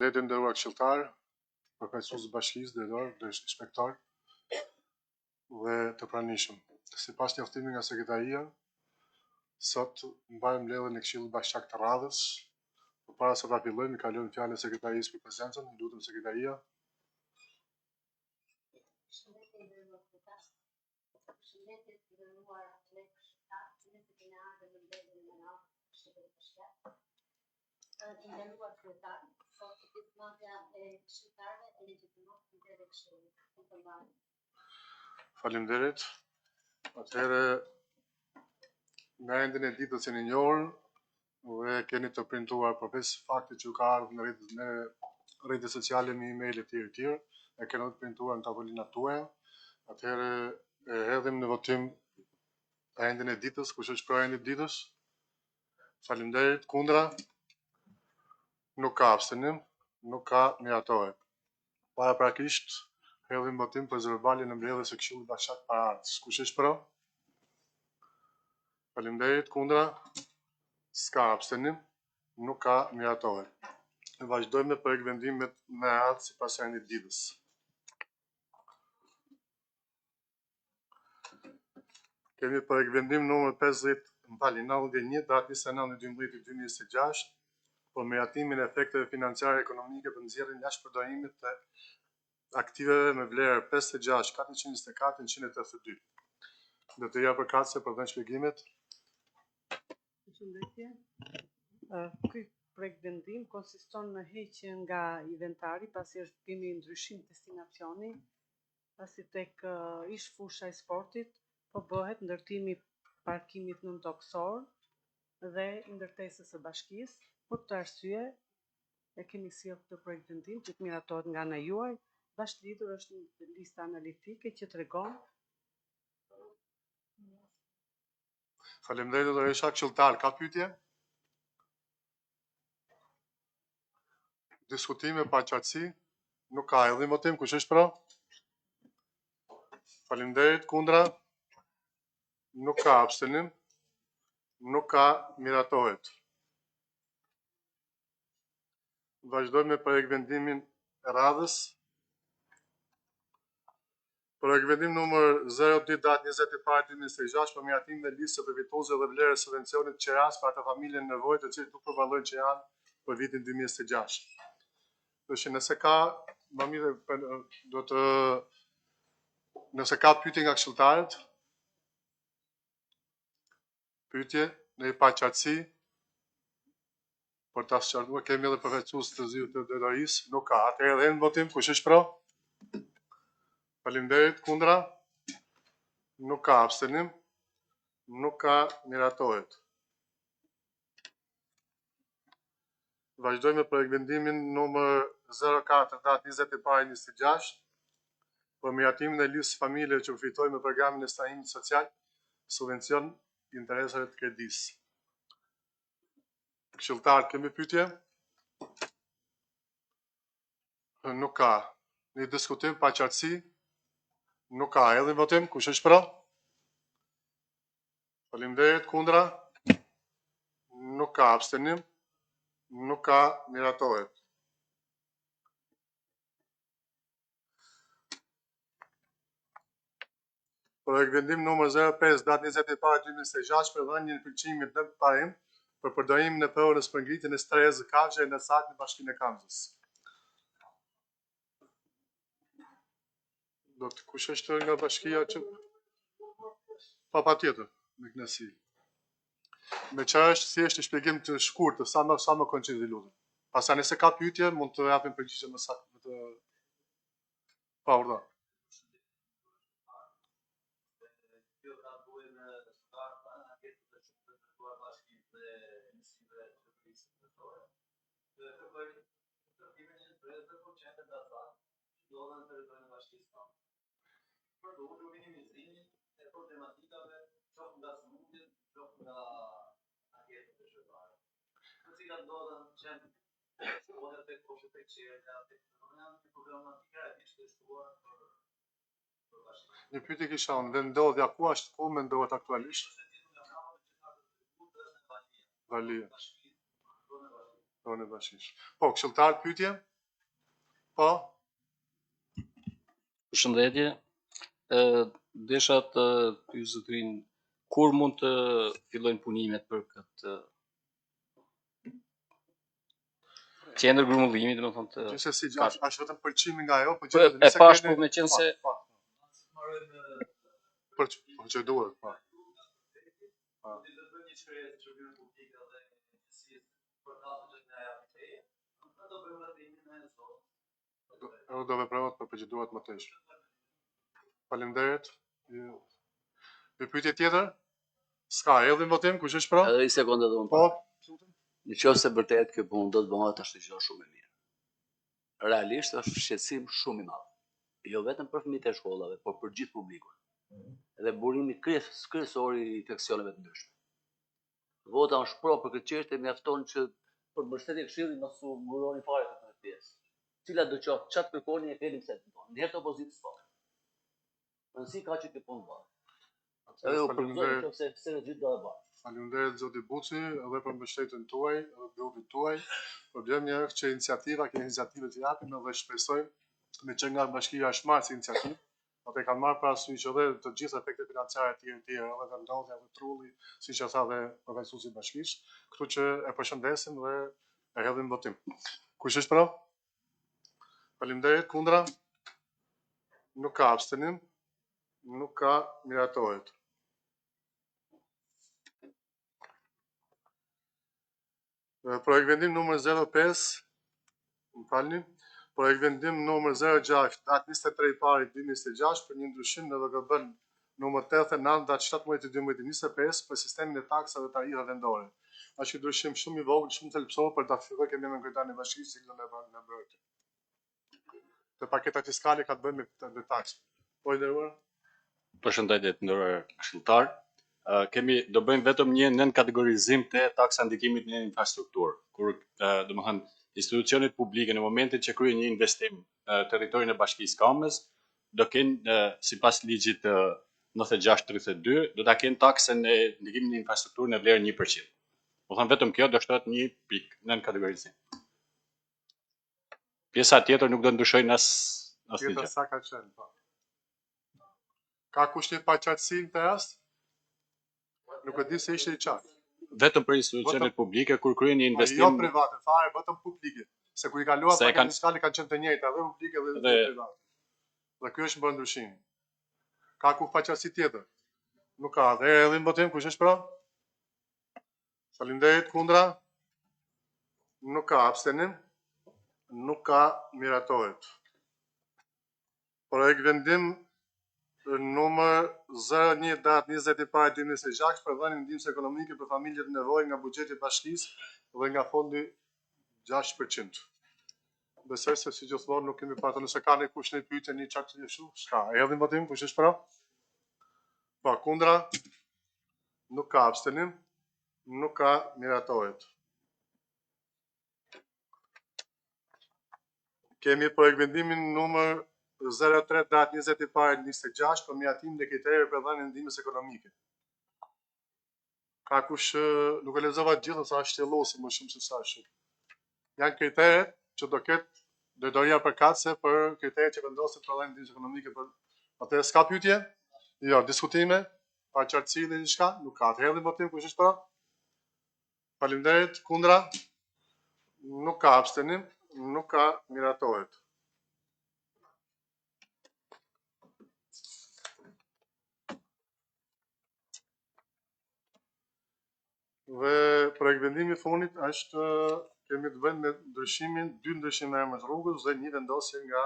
Dhe të nderuar këshilltar, përfaqësues bashkisë, drejtor, inspektor dhe të pranishëm. Sipas njoftimit nga sekretaria, sot mbajmë mbledhjen e Këshillit Bashkiak të radhës. Përpara se ta fillojmë, kalojmë fjalën sekretarisë për prezencën. Lutem sekretaria. Të nderuar kryetar, sot marrja e këshilltarëve e legjitimon dhe këshillit. Faleminderit. Atëherë, nga endin e ditës jeni njohur dhe keni të printuar përveç faktit që ju ka ardhur në rrjetet sociale me email e tjerë, e keni të printuar në tavolinat tuaja. Atëherë e hedhim në votim endin e ditës, kush është për endin e ditës? Faleminderit. Kundra? Nuk ka abstenim, nuk ka miratohet. Paraprakisht hedhim votim për zëvendësjen e mbledhjes së Këshillit Bashkiak të Paradës. Kush është për? Faleminderit. Kundra? S'ka abstenim, nuk ka miratohet. Vazhdojmë me përvendimet me radhë sipas rendit ditës. Kemi përvendim numër 91, datë 29/12/2026, për miratimin e efekteve financiare ekonomike për nxjerrjen jashtë përdorimit të aktiveve me vlerë 56.424.182. Do të ja përkatëse për dhënë shpjegimet. Përshëndetje. Ky projekt vendim konsiston në heqjen nga inventari pasi është kemi ndryshim destinacioni, pasi tek ish fusha e sportit po bëhet ndërtimi parkimit nën toksor dhe ndërtesës së bashkisë. Për këtë arsye e kemi sjellë këtë projekt vendim që të miratohet nga ana juaj. Bashkëlidhur është një listë analitike që tregon. Faleminderit doktor Këshilltar. Ka pyetje? Diskutime pa qartësi? Nuk ka. Hedhim votim. Kush është për? Faleminderit. Kundra? Nuk ka. Abstenim? Nuk ka. Miratohet. Vazhdojmë me projektvendimin e radhës. Projektvendim numër 02 datë 20/1/2026 për miratimin e listës së përfituesve dhe vlerës së subvencionit QEAS për ato familje në nevojë të cilët nuk përballojnë QEAN për vitin 2026. Që nëse ka, më mirë nëse ka pyetje nga këshilltarët, pyetje në paqartësi për ta sqaruar, kemi edhe përfaqësues të zyrit të drejtorisë, nuk ka. Atëherë në votim, kush është për? Faleminderit. Kundra? Nuk ka. Abstenim? Nuk ka. Miratohet. Vazhdojmë me projektvendimin numër 04 datë 20/1/2026 për miratimin e listës familjeve që përfitojnë me programin e stramimit social, subvencion interesave të kredisë. Këshilltar, kemi pyetje? Nuk ka. Në diskutim pa qartësi? Nuk ka. Hedhim votim. Kush është për? Faleminderit. Kundra? Nuk ka. Abstenim? Nuk ka. Miratohet. Projektvendim numër 05 datë 20/1/2026 për dhënien e pëlqimit në parim për përdorimin e pronës për ngritjen e strezë kafshë në sat në Bashkinë e Kamzës. Kush është nga bashkia që patjetër me kënaqësi. Me çfarë është thjesht një shpjegim të shkurtër, sa më koncis i lutem. Pastaj nëse ka pyetje, mund të japim përgjigje më saktë të pa urdhër. Një pyetje kisha unë, vendodhja ku është, ku mendohet aktualisht? Valia. Po, këshilltar, pyetje? Po, Përshëndetje. Desha të pyes zotrin kur mund të fillojnë punimet për këtë qendër grumbullimi, domethënë të gjithsesi është vetëm pëlqimi nga ajo, po e gjithsesi pashtu me qenë se për që duhet, po. Edhe do veprohet për procedurat më tesh. Faleminderit. Një pyetje tjetër? S'ka, erdhim votim, kush është pra? Edhe një sekondë do më Po, Në qoftë se vërtet kjo punë do të bëhet është gjë shumë e mirë. Realisht është shqetësim shumë i madh. Jo vetëm për fëmijët e shkollave, por për gjithë publikun. Dhe burimi kryesor i infeksioneve të ndryshme. Vota është pro për këtë çështje, mjafton që për mbështetje këshillit mos u nguroni fare këtë pjesë. Cila do qoftë çat kërkoni e keni pse të bëni. Ndërto opozitës po. Nësi ka që të punë bëhet. Edhe u përgjigjoj nëse seriozisht do e bëj. Faleminderit zoti Buçi edhe për mbështetjen tuaj, edhe grupit tuaj. Problemi është që iniciativa, kemi iniciativë të japim edhe shpresojmë me që nga bashkia është marrë si iniciativë, atë kanë marrë parasysh edhe të gjithë efektet financiare të tjera, edhe vendosja dhe trulli, siç e tha dhe përfaqësuesi i bashkisë, kështu që e përshëndesim dhe e hedhim votim. Kush është pro? Faleminderit, kundra? Nuk ka abstenim, nuk ka miratohet. Projekt vendim numër 05, më falni, projekt vendim numër 06, datë 23/1/2026 për një ndryshim në VGB numër 89, datë 17/12/2025 për sistemin e taksave të tarifave vendore. Është një ndryshim shumë i vogël, shumë thelbësor për ta filloj kemi me kryetarin e bashkisë që në bërë. Të paketa fiskale ka të bëjë me taksë. Po i nderuar. Përshëndetje të nderuar këshilltar. Do bëjmë vetëm një nën kategorizim të taksa ndikimit në infrastrukturë, kur domethënë institucionet publike në momentin që kryen një investim në territorin e Bashkisë Kamës, do kenë sipas ligjit 96/32, do ta kenë taksën e ndikimit në infrastrukturë në vlerë 1%. Do thënë vetëm kjo do shtohet një pikë nën kategorizim. Pjesa tjetër nuk do ndryshojnë as tjetër sa ka qenë, po. Ka kushte paqartësi në këtë rast? Nuk e di se ishte i qartë. Vetëm për institucionet publike kur kryen një investim. Jo private, fare vetëm publike. Se kur i kaluat paketat fiskale kanë qenë të njëjta, edhe publike dhe private. Dhe ky është bërë ndryshim. Ka ku paqartësi tjetër? Nuk ka. Dhe edhim votim, kush është pra? Faleminderit, kundra? Nuk ka abstenim. Nuk ka miratohet. Projekt vendim numër 01 datë 21/1/2026 për dhënien ndihmës ekonomike për familjet në nevojë nga buxheti i bashkisë dhe nga fondi 6%. Besoj se si gjithmonë nuk kemi pasur, nëse ka ndonjë kush në pyetje një çakt të kështu, s'ka. Erdhim votim, kush është pra? Po, kundra? Nuk ka abstenim, nuk ka miratohet. Kemi projekt vendimin numër 03 datë 21/1/26 për miratim dhe kriterë për dhënien e ndihmës ekonomike. Ka kush nuk e lexova të gjithë, sa është shtjellosi më shumë se sa është. Janë kriteret që do ketë doria përkatëse për kriteret që vendoset për dhënien e ndihmës ekonomike për atëherë s'ka pyetje? Jo, diskutime, pa qartësi dhe diçka, nuk ka. Hedhim votim, kush është pra? Faleminderit, kundra? Nuk ka abstenim, nuk ka miratohet. Dhe projekt vendimi i fundit është kemi të bëjmë me ndryshimin, 2 ndryshime në emër rrugës dhe një vendosje nga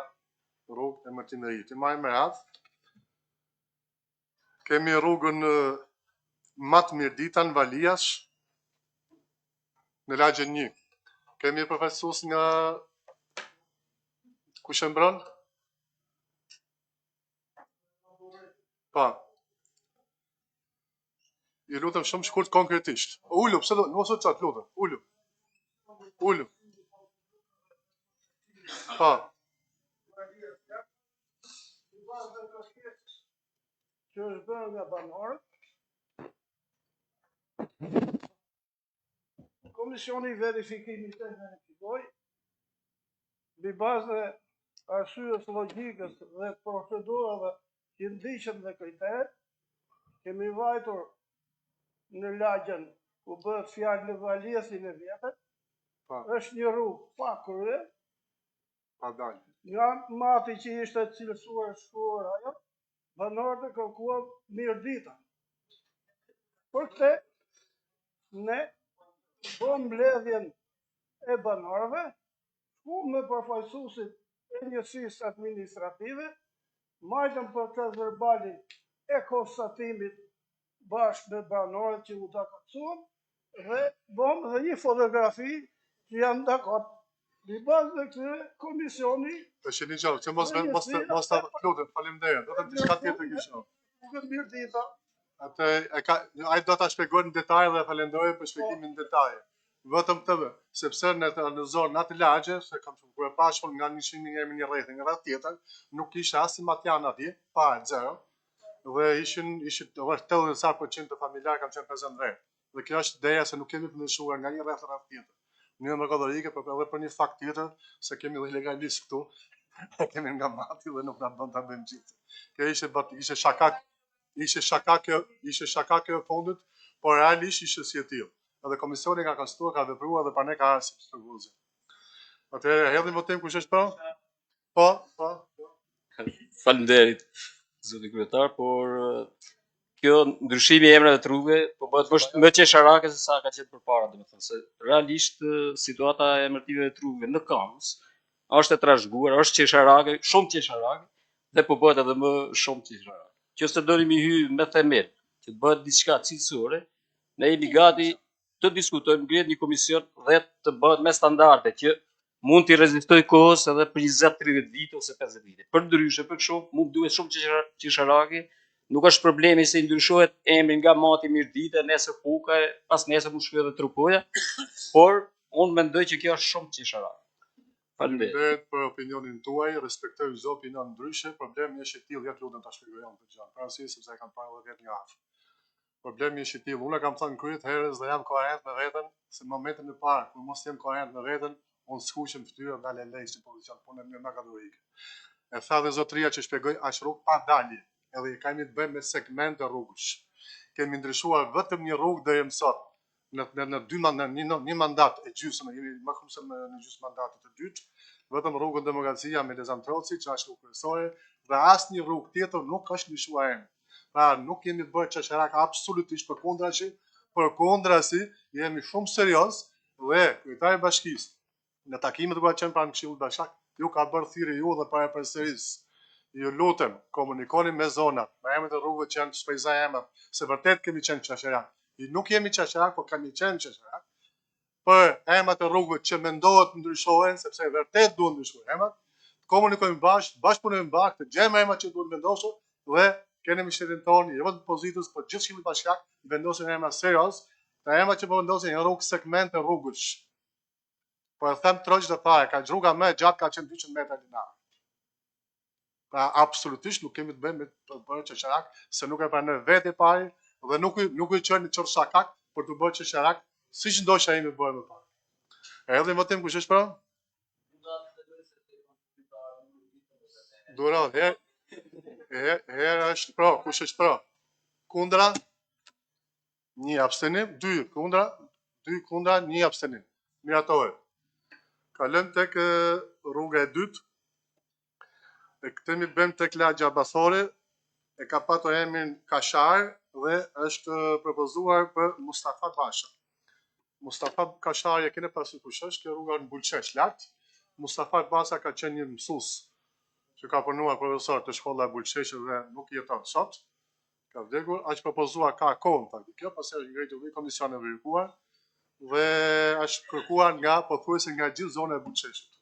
rrugë e Mërtimerit. I marrim me radhë. Kemi rrugën Matmirditan Valiash në lagjen 1. Kemi përfaqësues nga kush e mbron? Pa. I lutem shumë shkurt konkretisht. Ulu, pse do, mos u çat, lutem. Ulu. Ulu. Pa. Që është bërë nga banorët, Komisioni i verifikimit të verifikoi mbi bazë arsyes logjikës dhe procedurave që ndiqen dhe kriter, kemi vajtur në lagjen ku bëhet fjalë në valjesin e vjetër, është një rrugë pa krye, Pa dalë. nga mati që ishte cilësuar shkruar ajo, banorët e kërkuan mirëdita. Për këtë, ne bëm mbledhjen e banorëve, ku me përfaqësuesit e njësisë administrative, majtëm për të verbalin e konstatimit bashkë me banorët që u takatsuan dhe bëm dhe një fotografi që janë dakord. Në bazë të këtyre komisioni Të shini gjohë, që mos të lutem, faleminderit, do të diçka tjetër kisha. mirëdita. Ai do ta shpjegojë në detaj dhe falenderoj për shpjegimin në detaj. Vetëm këtë, sepse në të analizuar në atë lagje, se kam kur e pashur nga 100.000 njerëz në një rreth, nga rreth tjetër, nuk kishte as matian atje, pa zero. Dhe ishin rreth 80% të familjar kanë qenë prezant rreth. Dhe kjo është ideja se nuk kemi përmirësuar nga një rreth në rreth tjetër. Në mëkodorike, por edhe për një fakt tjetër, se kemi dhe ilegalisht këtu, kemi nga mati dhe nuk na bën ta bëjmë gjithë. Kjo ishte shaka kjo e fundit, por realisht ishte si e tillë. Edhe komisioni ka konstituar, ka vepruar dhe pra ne ka ardhur si përgjuesi. Atëherë hedhim votim kush është për? Po. Faleminderit zoti kryetar, por kjo ndryshimi i emrave të rrugëve po bëhet më qesharake se sa ka qenë përpara, domethënë se realisht situata e emërtimeve të rrugëve në kampus është e trashëguar, është qesharake, shumë qesharake dhe po bëhet edhe më shumë qesharake. Nëse doni mi hy me themel që të bëhet diçka cilësore, ne jemi gati të diskutojmë, ngrihet një komision dhe të bëhet me standarde që mund t'i rezistoj kohës edhe për 20-30 vite ose 50 vite. Për ndryshe, për kështu, mund duhet shumë qesharake, nuk është problemi se i ndryshohet emri nga mati Mirdita, nesër Puka, pas nesër mund shkruhet edhe Trupoja, por unë mendoj që kjo është shumë qesharake. Faleminderit për opinionin tuaj, respektoj çdo opinion ndryshe, problemi është i tillë, ja lutem ta shpjegoj këtë gjë. Pra si sepse e kam parë edhe vetë nga afër. Problemi është i tillë, unë kam thënë kryet herës dhe jam koherent me veten, se në momentin e parë kur mos jem koherent me veten, unë skuqem fytyrën dalë lejsh në pozicion punën në akademike. E tha dhe zotëria që shpjegoj as rrugë pa dalje, edhe kemi të bëjmë me segmente rrugësh. Kemi ndryshuar vetëm një rrugë deri më sot. Në një mandat e gjysmë, jemi më shumë se në gjysmë mandatit të dytë, vetëm rrugën Demokracia me Lezan Troci, që është rrugë kryesore, dhe asnjë rrugë tjetër nuk është ndryshuar emri. Pra nuk kemi bërë qesharak absolutisht përkundrazi, jemi shumë serioz dhe kryetari i bashkisë në takimet ku ka qenë pranë Këshillit Bashkiak, ju ka bërë thirrje ju dhe para përsërisë. Ju lutem, komunikoni me zonat, me emrat e rrugëve që janë shpejza emrat, se vërtet kemi qenë qesharak. Nuk jemi qesharak, por kemi qenë qesharak. Për emrat e rrugëve që mendohet ndryshohen, sepse vërtet duhen ndryshuar emrat, komunikojmë bashkëpunojmë bashkë, të gjejmë emrat që duhen vendosur dhe keni mëshirin tonë, jo vetëm pozitës, por gjithë Këshillit Bashkiak vendosin emra serioz, të emrat që po vendosin janë rrugë segmente rrugësh. Po e them troq të fare, ka rruga më e gjatë ka qenë 200 metra linar. Pra absolutisht nuk kemi të bëjmë me të bërë qesharak, se nuk e pranoj vetë e pari dhe nuk i çojnë në çorshakak për të bërë qesharak, siç ndoshta jemi bërë më parë. E hedhim votim kush është për? Duron, herë është pro, kush është pro? Kundra? 1 abstenim, 2 kundra, 1 abstenim. Miratohet. Kalojmë tek rruga e dytë. E këtemi bëjmë tek lagja Basori, e ka patur emrin Kashar dhe është propozuar për Mustafa Basha. Mustafa Kashari e keni pasur kush është, kjo rruga në Bulqesh lart. Mustafa Basha ka qenë një mësues që ka punuar profesor të shkolla e Bulqeshit dhe nuk jeton sot. Ka vdekur, aq propozuar ka kohën faktikisht. Kjo pasi është ngritur një komision e verifikuar dhe është kërkuar nga pothuajse nga gjithë zona e Bulqeshit.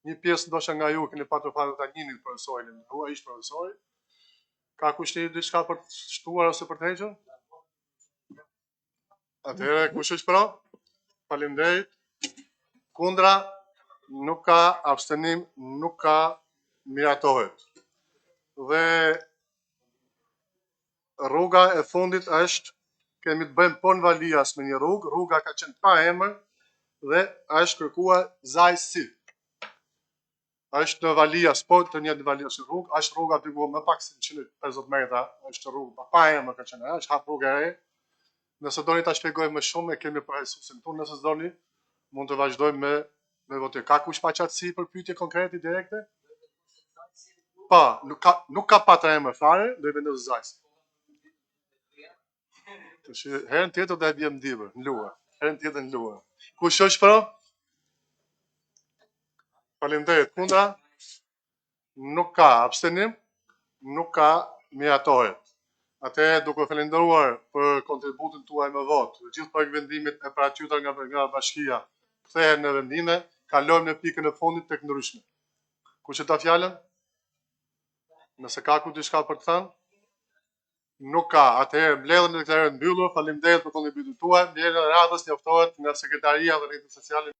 Një pjesë ndoshta nga ju keni patur fatin ta njihni profesorin, ai ishte profesori. Ka kushtiri diçka për të shtuar ose për të hequr? Atëherë kush është pro? Faleminderit. Kundra? Nuk ka, abstenim nuk ka, miratohet. Dhe rruga e fundit është, kemi të bëjmë pon Valias me një rrugë, rruga ka qenë pa emër dhe është kërkuar Zajsi. është në Valia Sport, të një në Valia si rrugë, është rruga aty ku më pak se 150 metra, është rrugë pa e më ka qenë, është hap rrugë e re. Nëse doni ta shpjegoj më shumë, e kemi për resursin tonë, nëse doni, mund të vazhdojmë me votim. Ka kush pa qartësi për pyetje konkrete direkte? Pa, nuk ka patra emër fare, do i vendos zajs. Herën tjetër do e bjem ndibër, në luar. Herën tjetër në luar. Kush është pro? Faleminderit. Kundra? Nuk ka. Abstenim? Nuk ka. Miratohet. Atëherë duke falenderuar për kontributin tuaj me votë, të gjithë projekt vendimit e paraqytur nga bashkia kthehen në vendime, kalojmë në pikën e fundit tek ndryshme. Kush e ta fjalën? Nëse ka ku diçka për të thënë? Nuk ka. Atëherë mbledhëm deklarën mbyllur. Faleminderit për kontributin tuaj. Mbledhja e radhës njoftohet nga sekretaria dhe rrjetet sociale.